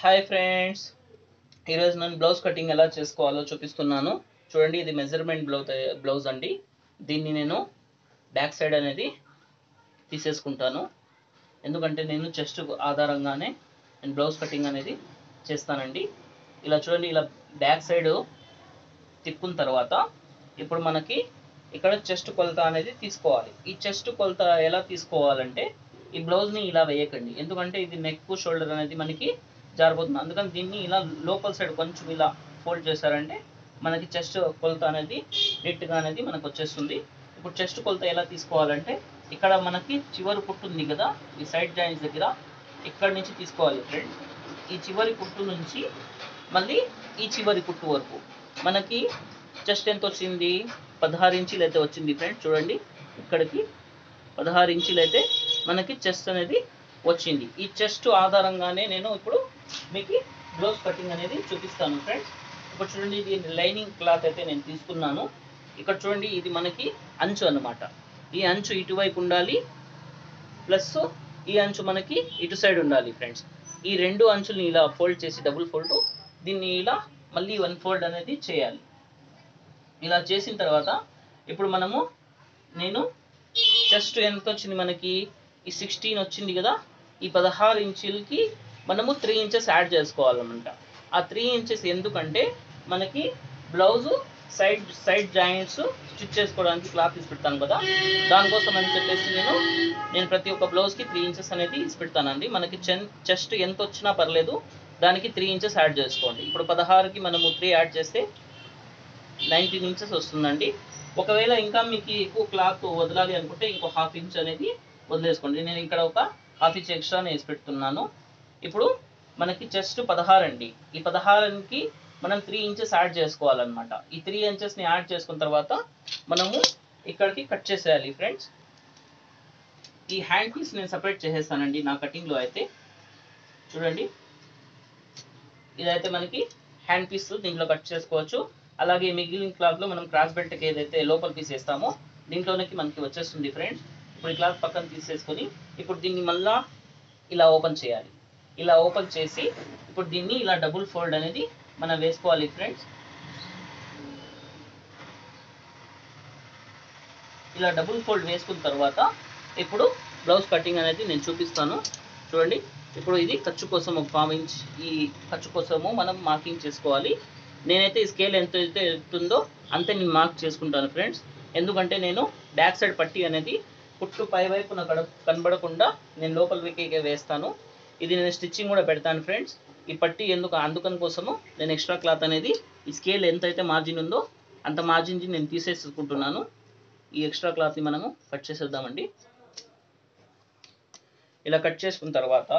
Hi friends, ఈరోజు నేను blouse cutting ఎలా చేసుకోవాలో చూపిస్తున్నాను. చూడండి, ఇది మెజర్మెంట్ బ్లౌజ్ అండి. దీన్ని నేను బ్యాక్ సైడ్ అనేది తీసేసుకుంటాను, ఎందుకంటే నేను చెస్ట్ ఆధారంగానే నేను బ్లౌజ్ కటింగ్ అనేది చేస్తానండి. ఇలా చూడండి, ఇలా బ్యాక్ సైడ్ తిప్పుకున్న తర్వాత ఇప్పుడు మనకి ఇక్కడ చెస్ట్ కొలత అనేది తీసుకోవాలి. ఈ చెస్ట్ కొలత ఎలా తీసుకోవాలంటే, ఈ బ్లౌజ్ని ఇలా వేయకండి, ఎందుకంటే ఇది నెక్ షోల్డర్ అనేది మనకి జారిపోతుంది. అందుకని దీన్ని ఇలా లోపల సైడ్ కొంచెం ఇలా ఫోల్డ్ చేశారంటే మనకి చెస్ట్ కొలత అనేది నీట్గా అనేది మనకు వచ్చేస్తుంది. ఇప్పుడు చెస్ట్ కొలత ఎలా తీసుకోవాలంటే, ఇక్కడ మనకి చివరి కుట్టు ఉంది కదా, ఈ సైడ్ జాయింట్స్ దగ్గర ఇక్కడ నుంచి తీసుకోవాలి ఫ్రెండ్స్. ఈ చివరి కుట్టు నుంచి మళ్ళీ ఈ చివరి కుట్టు వరకు మనకి చెస్ట్ ఎంత వచ్చింది, 16 ఇంచీలు అయితే వచ్చింది ఫ్రెండ్స్. చూడండి, ఇక్కడికి 16 ఇంచీలు అయితే మనకి చెస్ట్ అనేది వచ్చింది. ఈ చెస్ట్ ఆధారంగానే నేను ఇప్పుడు మీకు బ్లౌజ్ కటింగ్ అనేది చూపిస్తాను ఫ్రెండ్స్. ఇప్పుడు చూడండి, ఇది లైనింగ్ క్లాత్ అయితే నేను తీసుకున్నాను. ఇక్కడ చూడండి, ఇది మనకి అంచు అన్నమాట. ఈ అంచు ఇటువైపు ఉండాలి, ప్లస్ ఈ అంచు మనకి ఇటు సైడ్ ఉండాలి ఫ్రెండ్స్. ఈ రెండు అంచుల్ని ఇలా ఫోల్డ్ చేసి డబుల్ ఫోల్డ్, దీన్ని ఇలా మళ్ళీ వన్ ఫోల్డ్ అనేది చేయాలి. ఇలా చేసిన తర్వాత ఇప్పుడు నేను చెస్ట్ ఎంత వచ్చింది మనకి, ఈ 16 వచ్చింది కదా, ఈ 16 ఇంచులకి మనము 3 ఇంచెస్ యాడ్ చేసుకోవాలన్నమాట. ఆ 3 ఇంచెస్ ఎందుకంటే మనకి బ్లౌజు సైడ్ జాయింట్స్ స్టిచ్ చేసుకోవడానికి క్లాత్ తీసి పెడతాను కదా, దానికోసం అని చెప్పేసి నేను ప్రతి ఒక్క బ్లౌజ్కి 3 ఇంచెస్ అనేది తీసి పెడతానండి. మనకి చెస్ట్ ఎంత వచ్చినా పర్లేదు, దానికి 3 ఇంచెస్ యాడ్ చేసుకోండి. ఇప్పుడు 16కి మనము 3 యాడ్ చేస్తే 19 ఇంచెస్ వస్తుందండి. ఒకవేళ ఇంకా మీకు ఎక్కువ క్లాత్ వదలాలి అనుకుంటే ఇంకో హాఫ్ ఇంచ్ అనేది వదిలేసుకోండి. నేను ఇక్కడ ఒక హాఫ్ ఇంచ్ ఎక్స్ట్రా వేసి పెడుతున్నాను. ఇప్పుడు మనకి చెస్ట్ 16 అండి. ఈ 16కి మనం 3 ఇంచెస్ యాడ్ చేసుకోవాలన్నమాట. ఈ 3 ఇంచెస్ని యాడ్ చేసుకున్న తర్వాత మనము ఇక్కడికి కట్ చేసేయాలి ఫ్రెండ్స్. ఈ హ్యాండ్ పీస్ నేను సపరేట్ చేసేస్తానండి నా కటింగ్లో అయితే. చూడండి, ఇదైతే మనకి హ్యాండ్ పీస్, దీంట్లో కట్ చేసుకోవచ్చు. అలాగే మిగిలిన క్లాత్లో మనం క్రాస్ బెల్ట్కి ఏదైతే లోపల పీస్ వేస్తామో దీంట్లోనికి మనకి వచ్చేస్తుంది ఫ్రెండ్స్. ఇప్పుడు ఈ క్లాత్ పక్కన తీసేసుకొని ఇప్పుడు దీన్ని మళ్ళా ఇలా ఓపెన్ చేయాలి. ఇలా ఓపెన్ చేసి ఇప్పుడు దీన్ని ఇలా డబుల్ ఫోల్డ్ అనేది మనం వేసుకోవాలి ఫ్రెండ్స్. ఇలా డబుల్ ఫోల్డ్ వేసుకున్న తర్వాత ఇప్పుడు బ్లౌజ్ కటింగ్ అనేది నేను చూపిస్తాను. చూడండి, ఇప్పుడు ఇది ఖర్చు కోసం ఒక 1/4 ఇంచ్, ఈ ఖర్చు కోసము మనం మార్కింగ్ చేసుకోవాలి. నేనైతే ఈ స్కేల్ ఎంత అయితే ఉంటుందో అంతే నేను మార్క్ చేసుకుంటాను ఫ్రెండ్స్. ఎందుకంటే నేను బ్యాక్ సైడ్ పట్టీ అనేది కుట్టు పై వైపు నాకు కనబడకుండా నేను లోపల వైపుకే వేస్తాను. ఇది నేను స్టిచ్చింగ్ కూడా పెడతాను ఫ్రెండ్స్. ఈ పట్టీ అందుకని కోసము నేను ఎక్స్ట్రా క్లాత్ అనేది ఈ స్కేల్ ఎంత అయితే మార్జిన్ ఉందో అంత మార్జిన్ నేను తీసేసుకుంటున్నాను. ఈ ఎక్స్ట్రా క్లాత్ని మనము కట్ చేసేద్దామండి. ఇలా కట్ చేసుకున్న తర్వాత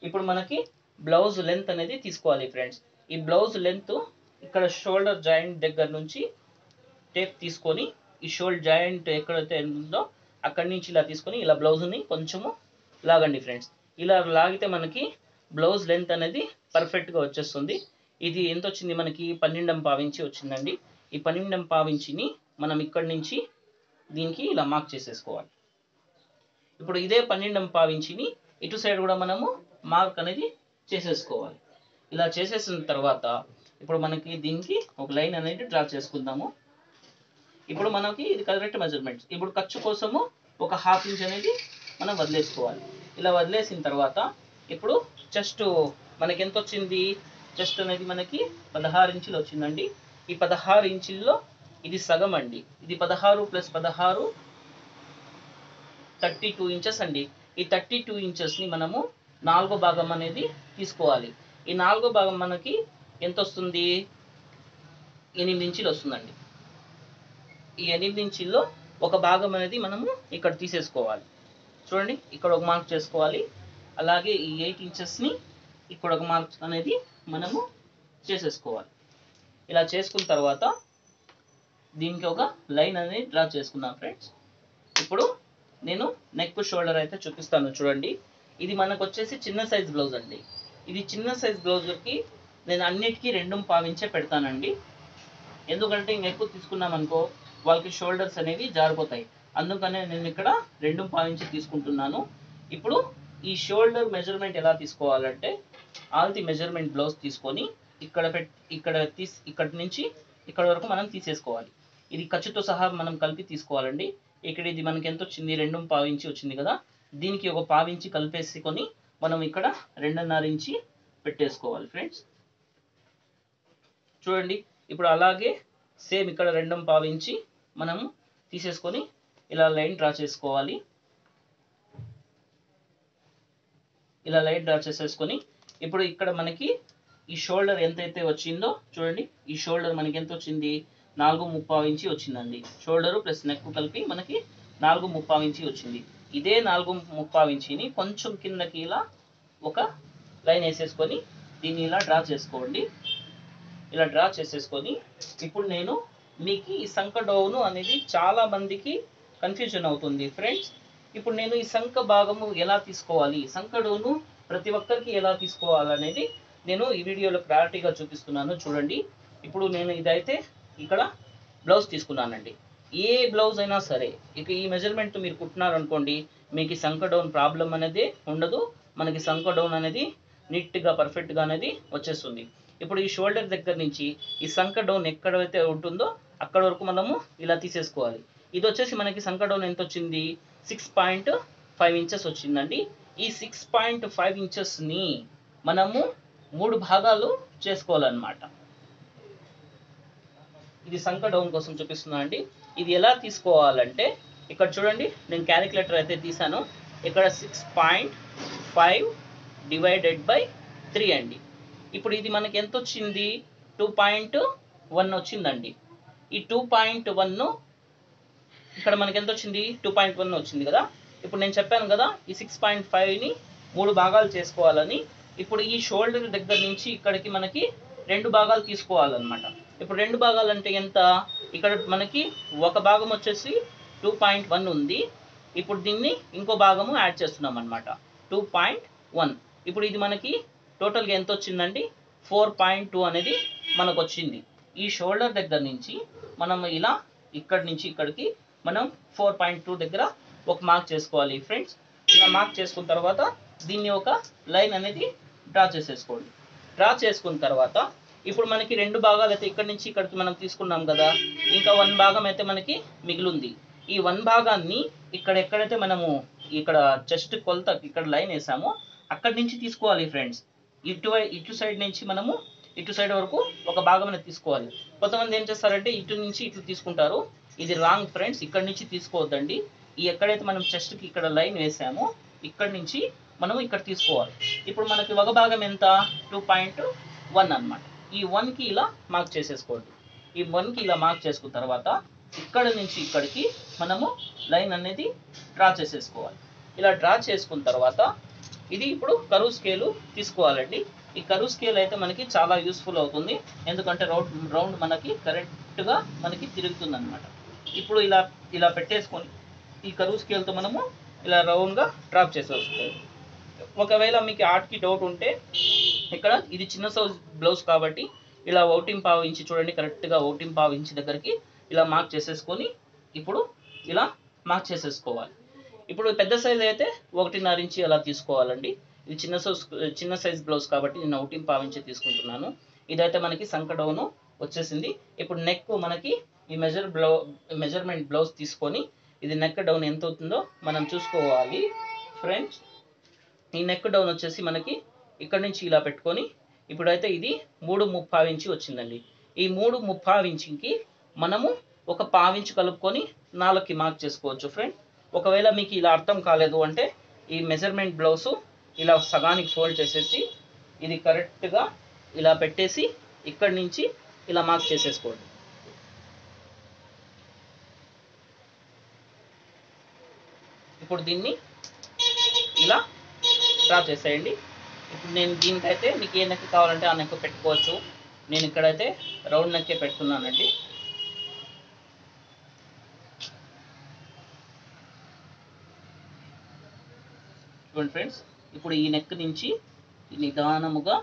ఇప్పుడు మనకి బ్లౌజ్ లెంత్ అనేది తీసుకోవాలి ఫ్రెండ్స్. ఈ బ్లౌజ్ లెంత్ ఇక్కడ షోల్డర్ జాయింట్ దగ్గర నుంచి టేప్ తీసుకొని ఈ షోల్డర్ జాయింట్ ఎక్కడైతే ఉందో అక్కడి నుంచి ఇలా తీసుకొని ఇలా బ్లౌజ్ని కొంచెము లాగండి ఫ్రెండ్స్. ఇలా లాగితే మనకి బ్లౌజ్ లెంత్ అనేది పర్ఫెక్ట్గా వచ్చేస్తుంది. ఇది ఎంత వచ్చింది మనకి, 12.5 ఇంచి వచ్చిందండి. ఈ 12.5 ఇంచిని మనం ఇక్కడి నుంచి దీనికి ఇలా మార్క్ చేసేసుకోవాలి. ఇప్పుడు ఇదే 12.5 ఇంచిని ఇటు సైడ్ కూడా మనము మార్క్ అనేది చేసేసుకోవాలి. ఇలా చేసేసిన తర్వాత ఇప్పుడు మనకి దీనికి ఒక లైన్ అనేది డ్రా చేసుకుందాము. ఇప్పుడు మనకి ఇది కరెక్ట్ మెజర్మెంట్స్. ఇప్పుడు ఖర్చు కోసము ఒక హాఫ్ ఇంచ్ అనేది మనం వదిలేసుకోవాలి. ఇలా వదిలేసిన తర్వాత ఇప్పుడు చెస్ట్ మనకి ఎంత వచ్చింది, చెస్ట్ అనేది మనకి 16 ఇంచులు వచ్చిందండి. ఈ 16 ఇంచుల్లో ఇది సగం అండి. ఇది 16 + 16 32 ఇంచెస్ అండి. ఈ 32 ఇంచెస్ని మనము 4వ భాగం అనేది తీసుకోవాలి. ఈ 4వ భాగం మనకి ఎంత వస్తుంది, 8 ఇంచులు వస్తుందండి. ఈ 8 ఇంచుల్లో ఒక భాగం అనేది మనము ఇక్కడ తీసేసుకోవాలి. చూడండి, ఇక్కడ ఒక మార్క్ చేసుకోవాలి. అలాగే ఈ 8 ఇంచెస్ని ఇక్కడ ఒక మార్క్ అనేది మనము చేసేసుకోవాలి. ఇలా చేసుకున్న తర్వాత దీనికి ఒక లైన్ అనేది డ్రా చేసుకున్నాం ఫ్రెండ్స్. ఇప్పుడు నేను నెక్ షోల్డర్ అయితే చూపిస్తాను. చూడండి, ఇది మనకు వచ్చేసి చిన్న సైజ్ బ్లౌజ్ అండి. ఇది చిన్న సైజ్ బ్లౌజ్కి నేను అన్నిటికీ 2.5 ఇంచే పెడతానండి. ఎందుకంటే ఇంక ఎక్కువ తీసుకున్నాం అనుకో వాళ్ళకి షోల్డర్స్ అనేవి జారిపోతాయి. అందుకనే నేను ఇక్కడ 2.5 ఇంచ్ తీసుకుంటున్నాను. ఇప్పుడు ఈ షోల్డర్ మెజర్మెంట్ ఎలా తీసుకోవాలంటే, ఆల్ ది మెజర్మెంట్ బ్లౌజ్ తీసుకొని ఇక్కడ నుంచి ఇక్కడ వరకు మనం తీసేసుకోవాలి. ఇది ఖర్చుతో సహా మనం కలిపి తీసుకోవాలండి. ఇక్కడ ఇది మనకి ఎంత వచ్చింది, 2.5 ఇంచి వచ్చింది కదా, దీనికి ఒక 1/2 ఇంచి కలిపేసుకొని మనం ఇక్కడ 2.5 ఇంచి పెట్టేసుకోవాలి ఫ్రెండ్స్. చూడండి ఇప్పుడు అలాగే సేమ్ ఇక్కడ 2.5 ఇంచి మనము తీసేసుకొని ఇలా లైన్ డ్రా చేసుకోవాలి. ఇలా లైన్ డ్రా చేసేసుకొని ఇప్పుడు ఇక్కడ మనకి ఈ షోల్డర్ ఎంతైతే వచ్చిందో చూడండి, ఈ షోల్డర్ మనకి ఎంత వచ్చింది, 4.5 ఇంచి వచ్చిందండి. షోల్డరు ప్లస్ నెక్ కలిపి మనకి 4.5 ఇంచి వచ్చింది. ఇదే 4.5 ఇంచిని కొంచెం కిందకి ఇలా ఒక లైన్ వేసేసుకొని దీన్ని ఇలా డ్రా చేసుకోండి. ఇలా డ్రా చేసేసుకొని ఇప్పుడు నేను మీకు ఈ సంక డౌను అనేది చాలా మందికి కన్ఫ్యూజన్ అవుతుంది ఫ్రెండ్స్. ఇప్పుడు నేను ఈ సంక భాగము ఎలా తీసుకోవాలి, సంక డౌను ప్రతి ఒక్కరికి ఎలా తీసుకోవాలనేది నేను ఈ వీడియోలో క్లారిటీగా చూపిస్తున్నాను. చూడండి ఇప్పుడు నేను ఇదైతే ఇక్కడ బ్లౌజ్ తీసుకున్నానండి. ఏ బ్లౌజ్ అయినా సరే ఇక ఈ మెజర్మెంట్ మీరు కుట్టినారనుకోండి, మీకు ఈ సంక డౌన్ ప్రాబ్లం అనేది ఉండదు. మనకి సంక డౌన్ అనేది నీట్గా పర్ఫెక్ట్గా అనేది వచ్చేస్తుంది. ఇప్పుడు ఈ షోల్డర్ దగ్గర నుంచి ఈ సంక డౌన్ ఎక్కడైతే ఉంటుందో అక్కడ వరకు మనము ఇలా తీసేసుకోవాలి. ఇది వచ్చేసి మనకి సంక డౌన్ ఎంత వచ్చింది, 6.5 ఇంచెస్ వచ్చిందండి. ఈ 6.5 ఇంచెస్ని మనము 3 భాగాలు చేసుకోవాలన్నమాట. ఇది సంక డౌన్ కోసం చూపిస్తున్నా అండి. ఇది ఎలా తీసుకోవాలంటే ఇక్కడ చూడండి, నేను క్యాలిక్యులేటర్ అయితే తీసాను. ఇక్కడ 6.5 డివైడెడ్ బై 3 అండి. ఇప్పుడు ఇది మనకి ఎంత వచ్చింది, 2.1 వచ్చిందండి. ఈ 2.1 ఇక్కడ మనకి ఎంత వచ్చింది, 2.1 వచ్చింది కదా. ఇప్పుడు నేను చెప్పాను కదా ఈ 6.5ని 3 భాగాలు చేసుకోవాలని. ఇప్పుడు ఈ షోల్డర్ దగ్గర నుంచి ఇక్కడికి మనకి 2 భాగాలు తీసుకోవాలన్నమాట. ఇప్పుడు 2 భాగాలు అంటే ఎంత, ఇక్కడ మనకి ఒక భాగం వచ్చేసి 2.1 ఉంది. ఇప్పుడు దీన్ని ఇంకో భాగము యాడ్ చేస్తున్నాం అనమాట, 2.1. ఇప్పుడు ఇది మనకి టోటల్గా ఎంత వచ్చిందండి, 4.2 అనేది మనకు వచ్చింది. ఈ షోల్డర్ దగ్గర నుంచి మనం ఇలా ఇక్కడి నుంచి ఇక్కడికి మనం 4.2 దగ్గర ఒక మార్క్ చేసుకోవాలి ఫ్రెండ్స్. ఇలా మార్క్ చేసుకున్న తర్వాత దీన్ని ఒక లైన్ అనేది డ్రా చేసేసుకోండి. డ్రా చేసుకున్న తర్వాత ఇప్పుడు మనకి 2 భాగాలు అయితే ఇక్కడి నుంచి ఇక్కడికి మనం తీసుకున్నాం కదా, ఇంకా 1 భాగం అయితే మనకి మిగిలింది. ఈ 1 భాగాన్ని ఇక్కడ ఎక్కడైతే మనము ఇక్కడ చెస్ట్ కొలత ఇక్కడ లైన్ వేసామో అక్కడి నుంచి తీసుకోవాలి ఫ్రెండ్స్. ఇటు సైడ్ నుంచి మనము ఇటు సైడ్ వరకు ఒక భాగం అనేది తీసుకోవాలి. కొంతమంది ఏం చేస్తారంటే ఇటు నుంచి ఇటు తీసుకుంటారు, ఇది రాంగ్ ఫ్రెండ్స్. ఇక్కడ నుంచి తీసుకోవద్దండి. ఈ ఎక్కడైతే మనం చెస్ట్కి ఇక్కడ లైన్ వేసామో ఇక్కడి నుంచి మనం ఇక్కడ తీసుకోవాలి. ఇప్పుడు మనకి ఒక భాగం ఎంత, 2.1 అన్నమాట. ఈ 1కి ఇలా మార్క్ చేసేసుకోండి. ఈ 1కి ఇలా మార్క్ చేసుకున్న తర్వాత ఇక్కడ నుంచి ఇక్కడికి మనము లైన్ అనేది డ్రా చేసేసుకోవాలి. ఇలా డ్రా చేసుకున్న తర్వాత ఇది ఇప్పుడు కరువు స్కేలు తీసుకోవాలండి. ఈ కరువు స్కేల్ అయితే మనకి చాలా యూస్ఫుల్ అవుతుంది, ఎందుకంటే రౌండ్ మనకి కరెక్ట్గా మనకి తిరుగుతుంది అనమాట. ఇప్పుడు ఇలా పెట్టేసుకొని ఈ కరువు స్కేల్తో మనము ఇలా రౌండ్గా డ్రాప్ చేసేసుకోవాలి. ఒకవేళ మీకు ఆర్ట్కి డౌట్ ఉంటే ఇక్కడ ఇది చిన్న సైజ్ బ్లౌజ్ కాబట్టి ఇలా 1.5 ఇంచి చూడండి, కరెక్ట్గా 1.5 ఇంచి దగ్గరికి ఇలా మార్క్ చేసేసుకొని ఇప్పుడు ఇలా మార్క్ చేసేసుకోవాలి. ఇప్పుడు పెద్ద సైజ్ అయితే 1.5 ఇంచి అలా తీసుకోవాలండి. ఇది చిన్న సైజ్ బ్లౌజ్ కాబట్టి నేను 1.5 ఇంచి తీసుకుంటున్నాను. ఇదైతే మనకి సంక డౌను వచ్చేసింది. ఇప్పుడు నెక్ మనకి ఈ మెజర్మెంట్ బ్లౌజ్ తీసుకొని ఇది నెక్ డౌన్ ఎంత అవుతుందో మనం చూసుకోవాలి ఫ్రెండ్స్. ఈ నెక్ డౌన్ వచ్చేసి మనకి ఇక్కడ నుంచి ఇలా పెట్టుకొని ఇప్పుడైతే ఇది 3.5 ఇంచి వచ్చిందండి. ఈ 3.5 ఇంచికి మనము ఒక 1/2 ఇంచు కలుపుకొని 4కి మార్క్ చేసుకోవచ్చు ఫ్రెండ్. ఒకవేళ మీకు ఇలా అర్థం కాలేదు అంటే ఈ మెజర్మెంట్ బ్లౌజ్ ఇలా సగానికి ఫోల్డ్ చేసేసి ఇది కరెక్ట్గా ఇలా పెట్టేసి ఇక్కడి నుంచి ఇలా మార్క్ చేసేసుకోండి. ఇప్పుడు దీన్ని ఇలా డ్రా చేసేయండి. ఇప్పుడు నేను దీనికైతే మీకు ఏ నెక్ కావాలంటే ఆ నెక్ పెట్టుకోవచ్చు. నేను ఇక్కడైతే రౌండ్ నెక్కే పెడుతున్నానండి. చూడండి ఫ్రెండ్స్, ఇప్పుడు ఈ నెక్ నుంచి నిదానముగా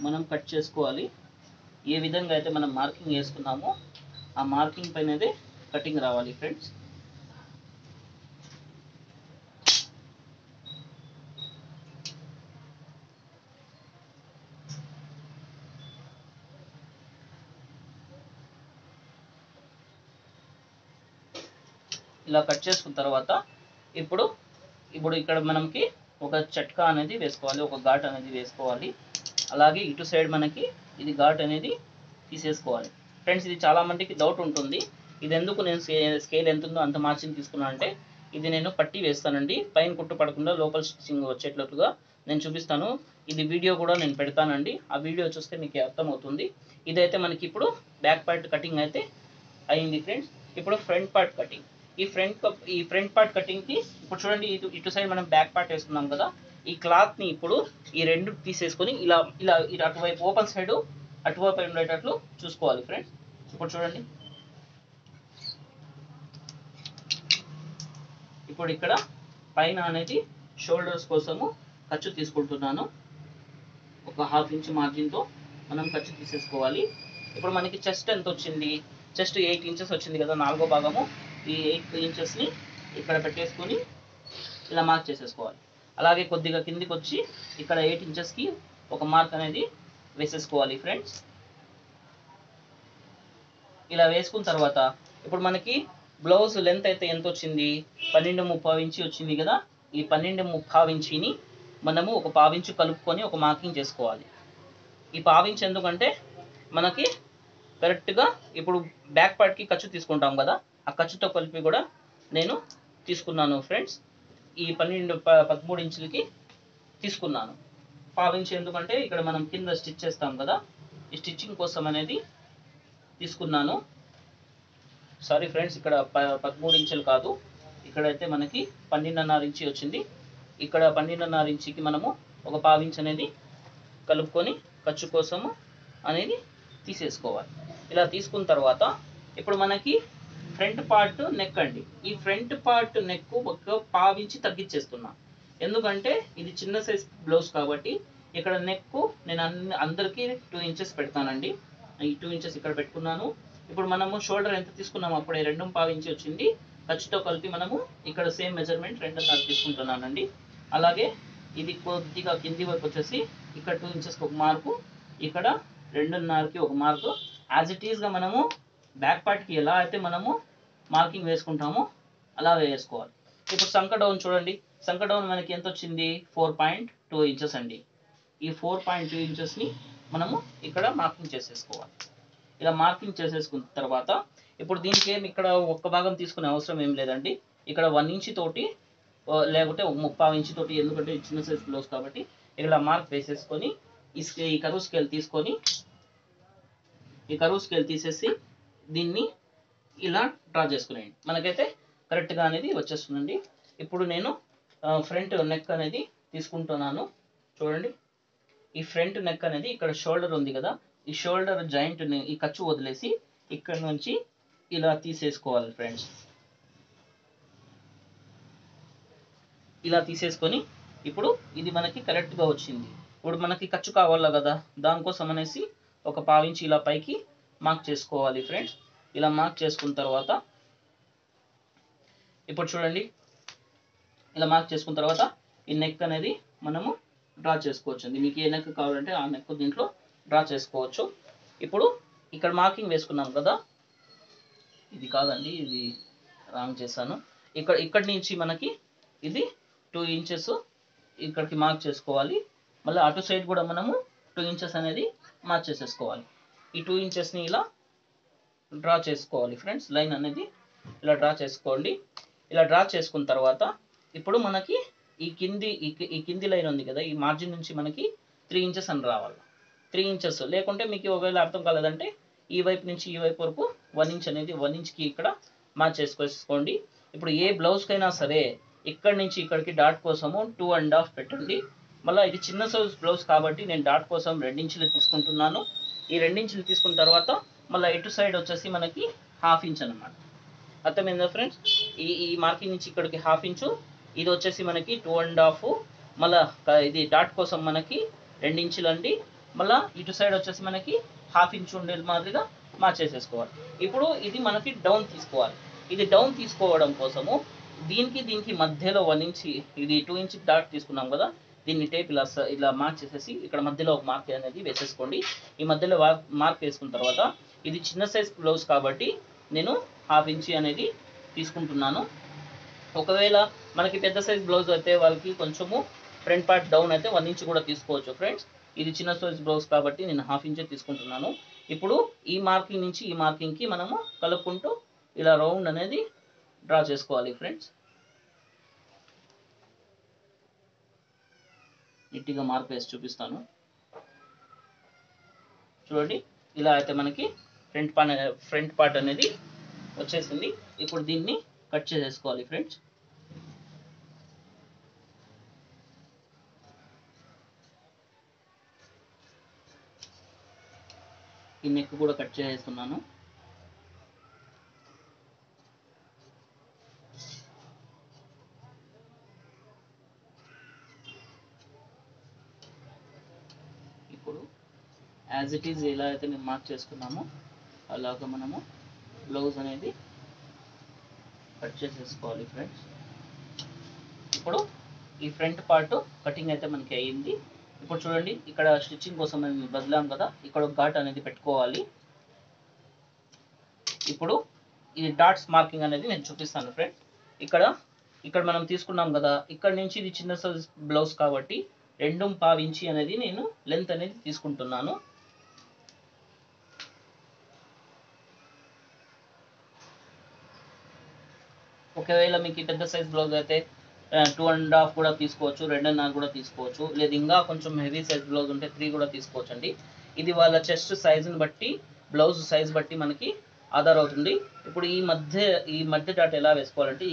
మనం కట్ చేసుకోవాలి. ఏ విధంగా అయితే మనం మార్కింగ్ వేసుకున్నామో ఆ మార్కింగ్ పైనదే కటింగ్ రావాలి ఫ్రెండ్స్. ఇలా కట్ చేసుకున్న తర్వాత ఇప్పుడు ఇక్కడ మనకి ఒక చట్కా అనేది వేసుకోవాలి, ఒక ఘాట్ అనేది వేసుకోవాలి. అలాగే ఇటు సైడ్ మనకి ఇది ఘాట్ అనేది తీసేసుకోవాలి. ఫ్రెండ్స్ ఇది చాలా మందికి డౌట్ ఉంటుంది, ఇది ఎందుకు నేను స్కేల్ ఎంత ఉందో అంత మార్జిన్ తీసుకున్నా అంటే ఇది నేను పట్టి వేస్తానండి, పైన కుట్టు పడకుండా లోపల స్టిచ్చింగ్ వచ్చేటట్లుగా నేను చూపిస్తాను. ఇది వీడియో కూడా నేను పెడతానండి, ఆ వీడియో చూస్తే మీకు అర్థమవుతుంది. ఇదైతే మనకి ఇప్పుడు బ్యాక్ పార్ట్ కటింగ్ అయితే అయింది ఫ్రెండ్స్. ఇప్పుడు ఫ్రంట్ పార్ట్ కటింగ్. ఈ ఫ్రంట్ పార్ట్ కటింగ్కి ఇప్పుడు చూడండి, ఇటు సైడ్ మనం బ్యాక్ పార్ట్ వేసుకున్నాం కదా, ఈ క్లాత్ని ఇప్పుడు ఈ రెండు తీసేసుకొని ఇలా ఇలా అటువైపు ఓపెన్ సైడ్ అటువైపు ఉండేటట్లు చూసుకోవాలి ఫ్రెండ్స్. ఇప్పుడు చూడండి, ఇప్పుడు ఇక్కడ పైన అనేది షోల్డర్స్ కోసము ఖర్చు తీసుకుంటున్నాను. ఒక 1/2 ఇంచ్ మార్జిన్తో మనం ఖర్చు తీసేసుకోవాలి. ఇప్పుడు మనకి చెస్ట్ ఎంత వచ్చింది, చెస్ట్ 8 ఇంచెస్ వచ్చింది కదా, 4వ భాగము. ఈ 8 ఇంచెస్ని ఇక్కడ పెట్టేసుకొని ఇలా మార్క్ చేసేసుకోవాలి. అలాగే కొద్దిగా కిందికి వచ్చి ఇక్కడ 8 ఇంచెస్కి ఒక మార్క్ అనేది వేసేసుకోవాలి ఫ్రెండ్స్. ఇలా వేసుకున్న తర్వాత ఇప్పుడు మనకి బ్లౌజ్ లెంత్ అయితే ఎంత వచ్చింది, 12.5 ఇంచి వచ్చింది కదా. ఈ 12.5 ఇంచిని మనము ఒక 1/2 ఇంచు కలుపుకొని ఒక మార్కింగ్ చేసుకోవాలి. ఈ 1/2 ఇంచ్ ఎందుకంటే మనకి కరెక్ట్గా ఇప్పుడు బ్యాక్ పార్ట్కి ఖర్చు తీసుకుంటాం కదా, ఆ ఖర్చుతో కలిపి కూడా నేను తీసుకున్నాను ఫ్రెండ్స్. ఈ 13 ఇంచులకి తీసుకున్నాను. 1/2 ఇంచ్ ఎందుకంటే ఇక్కడ మనం కింద స్టిచ్ చేస్తాం కదా, ఈ స్టిచ్చింగ్ కోసం అనేది తీసుకున్నాను. సారీ ఫ్రెండ్స్, ఇక్కడ 13 ఇంచులు కాదు, ఇక్కడైతే మనకి 12.5 ఇంచి వచ్చింది. ఇక్కడ 12.5 ఇంచికి మనము ఒక 1/2 ఇంచ్ అనేది కలుపుకొని ఖర్చు కోసము అనేది తీసేసుకోవాలి. ఇలా తీసుకున్న తర్వాత ఇప్పుడు మనకి ఫ్రంట్ పార్ట్ నెక్ అండి. ఈ ఫ్రంట్ పార్ట్ నెక్ ఒక 1/2 ఇంచి తగ్గించేస్తున్నా, ఎందుకంటే ఇది చిన్న సైజ్ బ్లౌజ్ కాబట్టి. ఇక్కడ నెక్ నేను అందరికీ 2 ఇంచెస్ పెడతానండి. ఈ 2 ఇంచెస్ ఇక్కడ పెట్టుకున్నాను. ఇప్పుడు మనము షోల్డర్ ఎంత తీసుకున్నాము, అప్పుడే 2.5 ఇంచి వచ్చింది. ఖర్చుతో కలిపి మనము ఇక్కడ సేమ్ మెజర్మెంట్ 2.5 తీసుకుంటున్నానండి. అలాగే ఇది కొద్దిగా కింది వైపు వచ్చేసి ఇక్కడ 2 ఇంచెస్కి ఒక మార్కు, ఇక్కడ 2.5కి ఒక మార్కు. యాజ్ ఇట్ ఈస్గా మనము బ్యాక్ పార్ట్కి ఎలా అయితే మనము మార్కింగ్ వేసుకుంటామో అలా వేసుకోవాలి. ఇప్పుడు సంక డౌన్ చూడండి, సంక డౌన్ మనకి ఎంత వచ్చింది, 4.2 ఇంచెస్ అండి. ఈ 4.2 ఇంచెస్ని మనము ఇక్కడ మార్కింగ్ చేసేసుకోవాలి. ఇలా మార్కింగ్ చేసేసుకున్న తర్వాత ఇప్పుడు దీనికి ఏమి ఇక్కడ ఒక్క భాగం తీసుకునే అవసరం ఏం లేదండి. ఇక్కడ 1 ఇంచ్ తోటి లేకపోతే 3/4 ఇంచ్ తోటి, ఎందుకంటే చిన్న సైజ్ బ్లౌజ్ కాబట్టి ఇక్కడ మార్క్ వేసేసుకొని ఈ కరువు స్కేల్ తీసుకొని ఈ కరువు స్కేల్ తీసేసి దీన్ని ఇలా డ్రా చేసుకునేయండి. మనకైతే కరెక్ట్గా అనేది వచ్చేస్తుందండి. ఇప్పుడు నేను ఫ్రంట్ నెక్ అనేది తీసుకుంటున్నాను. చూడండి, ఈ ఫ్రంట్ నెక్ అనేది ఇక్కడ షోల్డర్ ఉంది కదా, ఈ షోల్డర్ జాయింట్ని ఈ ఖర్చు వదిలేసి ఇక్కడ నుంచి ఇలా తీసేసుకోవాలి ఫ్రెండ్స్. ఇలా తీసేసుకొని ఇప్పుడు ఇది మనకి కరెక్ట్గా వచ్చింది. ఇప్పుడు మనకి ఖర్చు కావాలా కదా, దానికోసం అనేసి ఒక 1/2 ఇంచ్ ఇలా పైకి మార్క్ చేసుకోవాలి ఫ్రెండ్స్. ఇలా మార్క్ చేసుకున్న తర్వాత ఇప్పుడు చూడండి, ఇలా మార్క్ చేసుకున్న తర్వాత ఈ నెక్ అనేది మనము డ్రా చేసుకోవచ్చు. మీకు ఏ నెక్ కావాలంటే ఆ నెక్ దీంట్లో డ్రా చేసుకోవచ్చు. ఇప్పుడు ఇక్కడ మార్కింగ్ వేసుకున్నాం కదా, ఇది కాదండి, ఇది రాంగ్ చేశాను. ఇక్కడి నుంచి మనకి ఇది 2 ఇంచెస్ ఇక్కడికి మార్క్ చేసుకోవాలి. మళ్ళీ అటు సైడ్ కూడా మనము 2 ఇంచెస్ అనేది మార్క్ చేసేసుకోవాలి. ఈ 2 ఇంచెస్ని ఇలా డ్రా చేసుకోవాలి ఫ్రెండ్స్. లైన్ అనేది ఇలా డ్రా చేసుకోండి. ఇలా డ్రా చేసుకున్న తర్వాత ఇప్పుడు మనకి ఈ కింది లైన్ ఉంది కదా, ఈ మార్జిన్ నుంచి మనకి 3 ఇంచెస్ అని రావాలి. 3 ఇంచెస్ లేకుంటే మీకు ఒకవేళ అర్థం కాలేదంటే ఈ వైపు నుంచి ఈ వైపు వరకు 1 ఇంచ్ అనేది 1 ఇంచ్కి ఇక్కడ మార్క్ చేసుకోండి. ఇప్పుడు ఏ బ్లౌజ్కైనా సరే ఇక్కడి నుంచి ఇక్కడికి డాట్ కోసము 2.5 పెట్టండి. మళ్ళీ ఇది చిన్న సైజ్ బ్లౌజ్ కాబట్టి నేను డాట్ కోసం 2 ఇంచులు తీసుకుంటున్నాను. ఈ 2 ఇంచులు తీసుకున్న తర్వాత మళ్ళీ ఇటు సైడ్ వచ్చేసి మనకి 1/2 ఇంచ్ అనమాట. అర్థమైందా ఫ్రెండ్స్? ఈ మార్కింగ్ నుంచి ఇక్కడికి 1/2 ఇంచు, ఇది వచ్చేసి మనకి 2.5. మళ్ళీ ఇది డాట్ కోసం మనకి 2 ఇంచులు అండి. మళ్ళీ ఇటు సైడ్ వచ్చేసి మనకి 1/2 ఇంచ్ ఉండే మాదిరిగా మార్చేసేసుకోవాలి. ఇప్పుడు ఇది మనకి డౌన్ తీసుకోవాలి. ఇది డౌన్ తీసుకోవడం కోసము దీనికి మధ్యలో 1 ఇంచ్, ఇది 2 ఇంచ్ డాట్ తీసుకున్నాం కదా, దీన్ని టేప్ ఇలా మార్క్ చేసేసి ఇక్కడ మధ్యలో ఒక మార్క్ అనేది వేసేసుకోండి. ఈ మధ్యలో మార్క్ వేసుకున్న తర్వాత ఇది చిన్న సైజ్ బ్లౌజ్ కాబట్టి నేను 1/2 ఇంచ్ అనేది తీసుకుంటున్నాను. ఒకవేళ మనకి పెద్ద సైజ్ బ్లౌజ్ అయితే వాళ్ళకి కొంచెము ఫ్రంట్ పార్ట్ డౌన్ అయితే 1 ఇంచ్ కూడా తీసుకోవచ్చు ఫ్రెండ్స్. ఇది చిన్న సైజ్ బ్లౌజ్ కాబట్టి నేను హాఫ్ ఇంచే తీసుకుంటున్నాను. ఇప్పుడు ఈ మార్కింగ్ నుంచి ఈ మార్కింగ్కి మనము కలుపుకుంటూ ఇలా రౌండ్ అనేది డ్రా చేసుకోవాలి ఫ్రెండ్స్. నీట్గా మార్క్ వేసి చూపిస్తాను. చూడండి, ఇలా అయితే మనకి ఫ్రంట్ పార్ట్ అనేది వచ్చేసింది. ఇప్పుడు దీన్ని కట్ చేసేసుకోవాలి ఫ్రెండ్స్. ఈ నెక్ కూడా కట్ చేసేస్తున్నాను. ఇప్పుడు యాజ్ ఇట్ ఈజ్ ఎలా అయితే మేము మార్క్ చేసుకున్నామో అలాగా మనము బ్లౌజ్ అనేది కట్ చేసేసుకోవాలి ఫ్రెండ్స్. ఇప్పుడు ఈ ఫ్రంట్ పార్ట్ కటింగ్ అయితే మనకి అయ్యింది. ఇప్పుడు చూడండి, ఇక్కడ స్టిచ్చింగ్ కోసం మేము వదిలాం కదా, ఇక్కడ ఒక ఘాట్ అనేది పెట్టుకోవాలి. ఇప్పుడు ఈ డాట్స్ మార్కింగ్ అనేది నేను చూపిస్తాను ఫ్రెండ్స్. ఇక్కడ మనం తీసుకున్నాం కదా, ఇక్కడ నుంచి ఇది చిన్న సైజ్ బ్లౌజ్ కాబట్టి 2.5 ఇంచి అనేది నేను లెంత్ అనేది తీసుకుంటున్నాను. ఒకవేళ మీకు పెద్ద సైజ్ బ్లౌజ్ అయితే 2.5 కూడా తీసుకోవచ్చు, 2.5 కూడా తీసుకోవచ్చు. లేదు ఇంకా కొంచెం హెవీ సైజ్ బ్లౌజ్ ఉంటే 3 కూడా తీసుకోవచ్చు అండి. ఇది వాళ్ళ చెస్ట్ సైజుని బట్టి, బ్లౌజ్ సైజ్ బట్టి మనకి ఆధార్ అవుతుంది. ఇప్పుడు ఈ మధ్య డాట్ ఎలా వేసుకోవాలంటే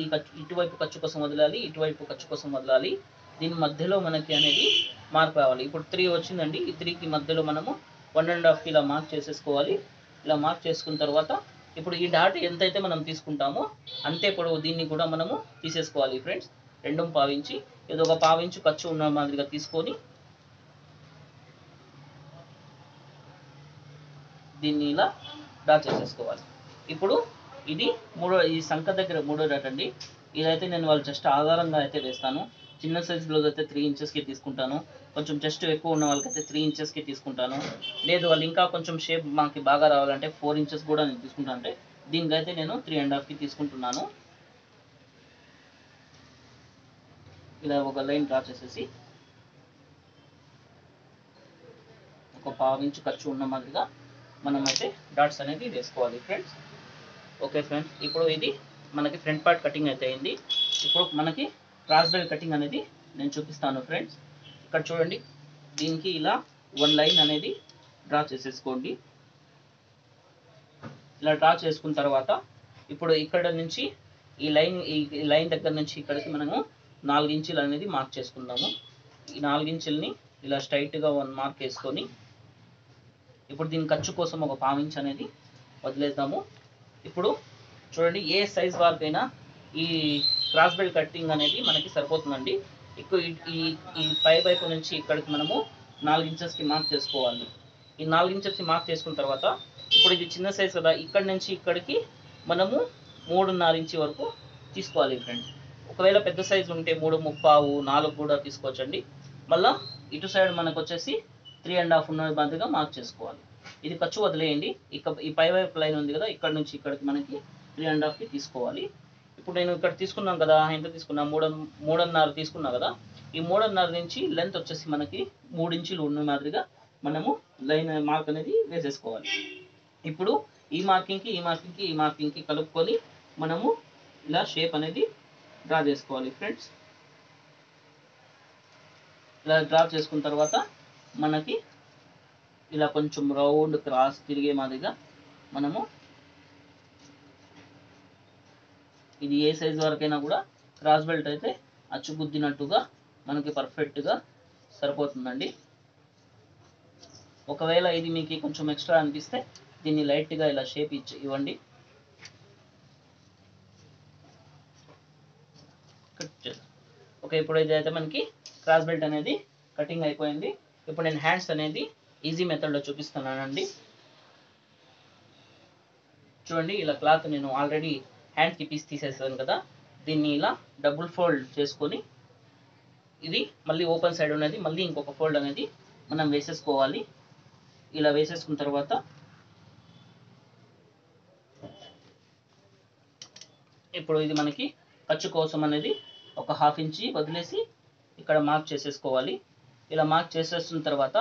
ఇటువైపు ఖర్చు కోసం వదలాలి, ఇటువైపు ఖర్చు కోసం వదలాలి. దీని మధ్యలో మనకి అనేది మార్క్ రావాలి. ఇప్పుడు 3 వచ్చిందండి. ఈ 3కి మధ్యలో మనము 1.5కి ఇలా మార్క్ చేసేసుకోవాలి. ఇలా మార్క్ చేసుకున్న తర్వాత ఇప్పుడు ఈ డాట్ ఎంతైతే మనం తీసుకుంటామో అంతే పొడవు దీన్ని కూడా మనము తీసేసుకోవాలి ఫ్రెండ్స్. 2.5 ఇంచి, ఇది ఒక 1/2 ఇంచు ఖర్చు ఉన్న మాదిరిగా తీసుకొని దీన్ని ఇలా డ్రా చేసేసుకోవాలి. ఇప్పుడు ఈ సంఖ దగ్గర 3వ డాట్ అండి. ఇదైతే నేను వాళ్ళు జస్ట్ ఆధారంగా అయితే వేస్తాను. చిన్న సైజ్ బ్లౌజ్ అయితే 3 ఇంచెస్కి తీసుకుంటాను. కొంచెం చెస్ట్ ఎక్కువ ఉన్న వాళ్ళకైతే 3 ఇంచెస్కి తీసుకుంటాను. లేదు వాళ్ళు ఇంకా కొంచెం షేప్ మనకి బాగా రావాలంటే 4 ఇంచెస్ కూడా నేను తీసుకుంటాను. అంటే దీనికైతే నేను 3.5కి తీసుకుంటున్నాను. ఇలా ఒక లైన్ డ్రా చేసేసి ఒక 1/2 ఇంచు ఖర్చు ఉన్న మాదిరిగా మనం అయితే డాట్స్ అనేది వేసుకోవాలి ఫ్రెండ్స్. ఓకే ఫ్రెండ్స్, ఇప్పుడు ఇది మనకి ఫ్రంట్ పార్ట్ కటింగ్ అయితే అయింది. ఇప్పుడు మనకి క్రాస్ బెల్ట్ కటింగ్ అనేది నేను చూపిస్తాను ఫ్రెండ్స్. ఇక్కడ చూడండి, దీనికి ఇలా 1 లైన్ అనేది డ్రా చేసేసుకోండి. ఇలా డ్రా చేసుకున్న తర్వాత ఇప్పుడు ఇక్కడ నుంచి ఈ లైన్ దగ్గర నుంచి ఇక్కడికి మనము 4 ఇంచులు అనేది మార్క్ చేసుకుందాము. ఈ 4 ఇంచుల్ని ఇలా స్ట్రైట్గా 1 మార్క్ వేసుకొని ఇప్పుడు దీని ఖర్చు కోసం ఒక 1/2 ఇంచ్ అనేది వదిలేద్దాము. ఇప్పుడు చూడండి, ఏ సైజ్ వారికైనా ఈ క్రాస్ బెల్ట్ కటింగ్ అనేది మనకి సరిపోతుందండి. ఈ పై వైపు నుంచి ఇక్కడికి మనము 4 ఇంచెస్కి మార్క్ చేసుకోవాలి. ఈ 4 ఇంచెస్కి మార్క్ చేసుకున్న తర్వాత ఇప్పుడు ఇది చిన్న సైజ్ కదా, ఇక్కడ నుంచి ఇక్కడికి మనము 3.5 ఇంచి వరకు తీసుకోవాలి ఫ్రెండ్స్. ఒకవేళ పెద్ద సైజు ఉంటే 3.25, 4 కూడా తీసుకోవచ్చండి. మళ్ళీ ఇటు సైడ్ మనకు వచ్చేసి 3.5 ఉన్న మాదిరిగా మార్క్ చేసుకోవాలి. ఇది ఖర్చు వదిలేయండి. ఈ పై వైపు లైన్ ఉంది కదా, ఇక్కడ నుంచి ఇక్కడికి మనకి 3.5కి తీసుకోవాలి. ఇప్పుడు నేను ఇక్కడ తీసుకున్నాను కదా, ఎంత తీసుకున్నా 3.5 తీసుకున్నా కదా, ఈ 3.5 నుంచి లెంత్ వచ్చేసి మనకి 3 ఇంచులు ఉన్న మాదిరిగా మనము లైన్ మార్క్ అనేది వేసేసుకోవాలి. ఇప్పుడు ఈ మార్కింగ్కి కలుపుకొని మనము ఇలా షేప్ అనేది డ్రా చేసుకోవాలి ఫ్రెండ్స్. ఇలా డ్రా చేసుకున్న తర్వాత మనకి ఇలా కొంచెం రౌండ్ క్రాస్ తిరిగే మాదిరిగా మనము ఇది ఏ సైజ్ వరకైనా కూడా క్రాస్ బెల్ట్ అయితే అచ్చుగుద్దినట్టుగా మనకి పర్ఫెక్ట్గా సరిపోతుందండి. ఒకవేళ ఇది మీకు కొంచెం ఎక్స్ట్రా అనిపిస్తే దీన్ని లైట్గా ఇలా షేప్ ఇవ్వండి. ఓకే, ఇప్పుడు ఇదైతే మనకి క్రాస్ బెల్ట్ అనేది కటింగ్ అయిపోయింది. ఇప్పుడు నేను హ్యాండ్స్ అనేది ఈజీ మెథడ్లో చూపిస్తున్నానండి. చూడండి, ఇలా క్లాత్ నేను ఆల్రెడీ హ్యాండ్కి పీస్ తీసేసాను కదా, దీన్ని ఇలా డబుల్ ఫోల్డ్ చేసుకొని ఇది మళ్ళీ ఓపెన్ సైడ్ ఉన్నది మళ్ళీ ఇంకొక ఫోల్డ్ అనేది మనం వేసేసుకోవాలి. ఇలా వేసేసుకున్న తర్వాత ఇప్పుడు ఇది మనకి ఖర్చు కోసం అనేది ఒక 1/2 ఇంచి వదిలేసి ఇక్కడ మార్క్ చేసేసుకోవాలి. ఇలా మార్క్ చేసేసిన తర్వాత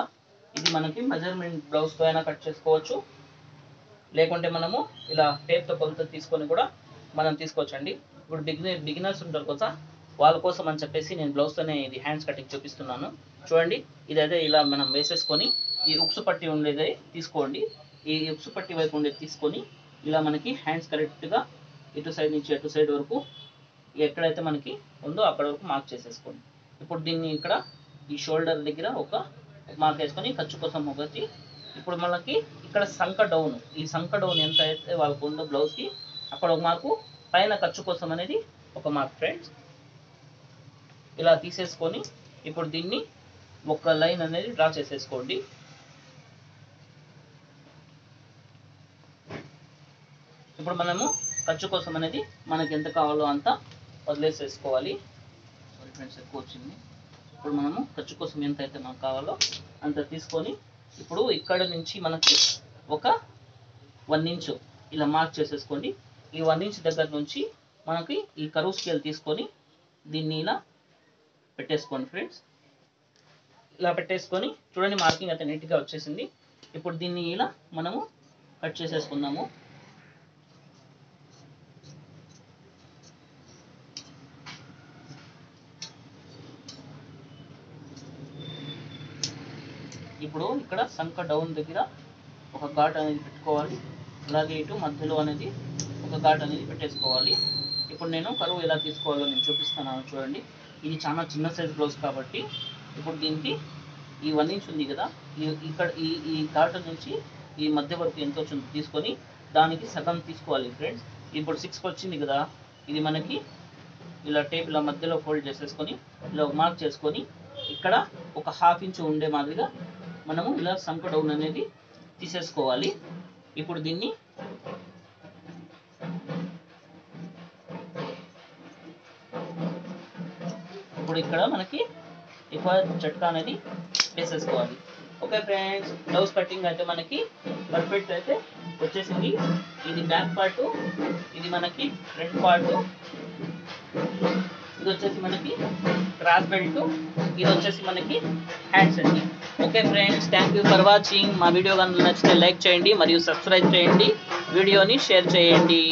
ఇది మనకి మెజర్మెంట్ బ్లౌజ్తో అయినా కట్ చేసుకోవచ్చు, లేకుంటే మనము ఇలా టేప్తో కొలత తీసుకొని కూడా మనం తీసుకోవచ్చండి. ఇప్పుడు బిగినర్స్ ఉంటారు కదా, వాళ్ళ కోసం అని చెప్పేసి నేను బ్లౌజ్తోనే ఇది హ్యాండ్స్ కటింగ్ చూపిస్తున్నాను. చూడండి, ఇదైతే ఇలా మనం వేసేసుకొని ఈ ఉక్సు పట్టి ఉండేది తీసుకోండి. ఈ ఉక్సు పట్టి వైపు ఉండేది తీసుకొని ఇలా మనకి హ్యాండ్స్ కరెక్ట్గా ఇటు సైడ్ నుంచి అటు సైడ్ వరకు ఎక్కడైతే మనకి ఉందో అక్కడ వరకు మార్క్ చేసేసుకోండి. ఇప్పుడు దీన్ని ఇక్కడ ఈ షోల్డర్ దగ్గర ఒక మార్క్ వేసుకొని ఖర్చు కోసం ఒకటి. ఇప్పుడు మనకి ఇక్కడ సంక డౌన్, ఈ సంక డౌన్ ఎంత అయితే వాళ్ళకు ఉందో బ్లౌజ్కి అక్కడ ఒక మార్కు, పైన ఖర్చు కోసం అనేది ఒక మార్క్ ఫ్రెండ్స్. ఇలా తీసేసుకొని ఇప్పుడు దీన్ని ఒక లైన్ అనేది డ్రా చేసేసుకోండి. ఇప్పుడు మనము ఖర్చు కోసం అనేది మనకి ఎంత కావాలో అంత వదిలేసేసుకోవాలి. ఫ్రెండ్స్ ఎక్కువ వచ్చింది. ఇప్పుడు మనము ఖర్చు కోసం ఎంత అయితే మనకు కావాలో అంత తీసుకొని ఇప్పుడు ఇక్కడ నుంచి మనకి ఒక 1 ఇంచు ఇలా మార్క్ చేసేసుకోండి. ఈ 1 ఇంచ్ దగ్గర నుంచి మనకి ఈ కరువు స్కేల్ తీసుకొని దీన్ని ఇలా పెట్టేసుకోండి ఫ్రెండ్స్. ఇలా పెట్టేసుకొని చూడండి, మార్కింగ్ అయితే నీట్గా వచ్చేసింది. ఇప్పుడు దీన్ని ఇలా మనము కట్ చేసేసుకుందాము. ఇప్పుడు ఇక్కడ సంక డౌన్ దగ్గర ఒక ఘాట్ అనేది పెట్టుకోవాలి, అలాగే ఇటు మధ్యలో అనేది ఒక ఘాట్ అనేది పెట్టేసుకోవాలి. ఇప్పుడు నేను కరువు ఎలా తీసుకోవాలో నేను చూపిస్తున్నాను. చూడండి, ఇది చాలా చిన్న సైజ్ బ్లౌజ్ కాబట్టి ఇప్పుడు దీనికి ఈ 1 ఇంచ్ ఉంది కదా, ఇక్కడ ఈ ఘాట్ నుంచి ఈ మధ్య వరకు ఎంత వచ్చిందో తీసుకొని దానికి సగం తీసుకోవాలి ఫ్రెండ్స్. ఇప్పుడు 6 వచ్చింది కదా, ఇది మనకి ఇలా టేప్ ఇలా మధ్యలో ఫోల్డ్ చేసేసుకొని ఇలా మార్క్ చేసుకొని ఇక్కడ ఒక 1/2 ఇంచు ఉండే మాదిరిగా మనము ఇలా సంక డౌన్ అనేది తీసేసుకోవాలి. ఇప్పుడు దీన్ని ఇక్కడ మనకి ఎక్కువ చట్కా అనేది వేసేసుకోవాలి. ఓకే ఫ్రెండ్స్, బ్లౌజ్ కటింగ్ అయితే మనకి పర్ఫెక్ట్ అయితే వచ్చేసింది. ఇది బ్యాక్ పార్ట్, ఇది మనకి ఫ్రంట్ పార్ట్, ఇది వచ్చేసి మనకి క్రాస్ బెల్ట్, ఇది వచ్చేసి మనకి హ్యాండ్స్ అండి. Okay friends, thank you for watching. మా వీడియో కనుక నచ్చితే లైక్ చేయండి మరియు సబ్స్క్రైబ్ చేయండి, వీడియోని షేర్ చేయండి.